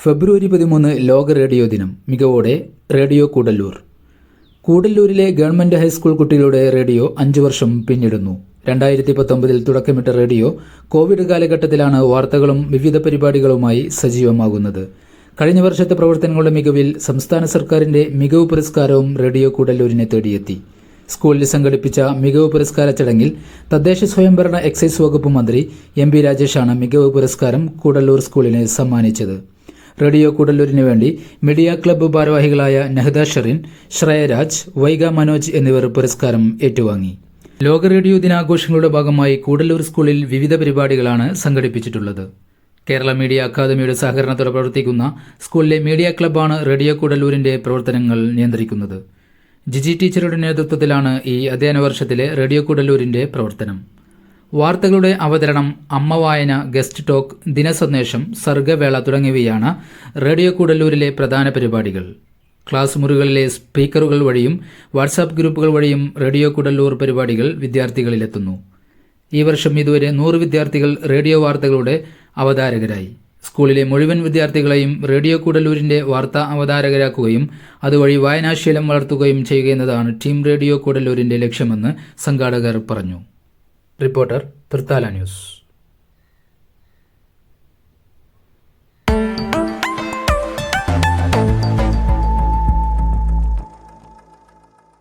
ഫെബ്രുവരി 13 ലോക റേഡിയോ ദിനം. മികവോടെ radio Koodallur. കൂടല്ലൂരിലെ government high school കുട്ടികളുടെ റേഡിയോ 5 വർഷം പിന്നിടുന്നു. 2019 തുടക്കമിട്ട റേഡിയോ കോവിഡ് കാലഘട്ടത്തിലാണ് വാർത്തകളും വിവിധ പരിപാടികളുമായി സജീവമാകുന്നത്. കഴിഞ്ഞ വർഷത്തെ പ്രവർത്തനങ്ങളുടെ മികവിൽ സംസ്ഥാന സർക്കാരിന്റെ മികവ് പുരസ്കാരവും റേഡിയോ കൂടല്ലൂരിനെ തേടിയെത്തി. സ്കൂളിൽ സംഘടിപ്പിച്ച മികവ് പുരസ്കാര ചടങ്ങിൽ തദ്ദേശ സ്വയംഭരണ എക്സൈസ് വകുപ്പ് മന്ത്രി എം പി രാജേഷാണ് മികവ് പുരസ്കാരം കൂടല്ലൂർ സ്കൂളിന് സമ്മാനിച്ചത്. റേഡിയോ കൂടല്ലൂരിന് വേണ്ടി മീഡിയ ക്ലബ്ബ് ഭാരവാഹികളായ നഹദ ഷെറിൻ, ശ്രേയരാജ്, വൈഗ മനോജ് എന്നിവർ പുരസ്കാരം ഏറ്റുവാങ്ങി. ലോക റേഡിയോ ദിനാഘോഷങ്ങളുടെ ഭാഗമായി കൂടല്ലൂർ സ്കൂളിൽ വിവിധ പരിപാടികളാണ് സംഘടിപ്പിച്ചിട്ടുള്ളത്. കേരള മീഡിയ അക്കാദമിയുടെ സഹകരണത്തോടെ പ്രവർത്തിക്കുന്ന സ്കൂളിലെ മീഡിയ ക്ലബ്ബാണ് റേഡിയോ കൂടല്ലൂരിന്റെ പ്രവർത്തനങ്ങൾ നിയന്ത്രിക്കുന്നത്. ജിജി ടീച്ചറുടെ നേതൃത്വത്തിലാണ് ഈ അധ്യയന വർഷത്തിലെ റേഡിയോ കൂടല്ലൂരിന്റെ പ്രവർത്തനം. വാർത്തകളുടെ അവതരണം, അമ്മ വായന, ഗസ്റ്റ് ടോക്ക്, ദിനസന്ദേശം, സർഗവേള തുടങ്ങിയവയാണ് റേഡിയോ കൂടല്ലൂരിലെ പ്രധാന പരിപാടികൾ. ക്ലാസ് മുറികളിലെ സ്പീക്കറുകൾ വഴിയും വാട്സാപ്പ് ഗ്രൂപ്പുകൾ വഴിയും റേഡിയോ കൂടല്ലൂർ പരിപാടികൾ വിദ്യാർത്ഥികളിലെത്തുന്നു. ഈ വർഷം ഇതുവരെ 100 വിദ്യാർത്ഥികൾ റേഡിയോ വാർത്തകളുടെ അവതാരകരായി. സ്കൂളിലെ മുഴുവൻ വിദ്യാർത്ഥികളെയും റേഡിയോ കൂടല്ലൂരിന്റെ വാർത്താ അവതാരകരാക്കുകയും അതുവഴി വായനാശീലം വളർത്തുകയും ചെയ്യുകയെന്നതാണ് ടീം റേഡിയോ കൂടല്ലൂരിന്റെ ലക്ഷ്യമെന്ന് സംഘാടകർ പറഞ്ഞു. Reporter Thrithala news.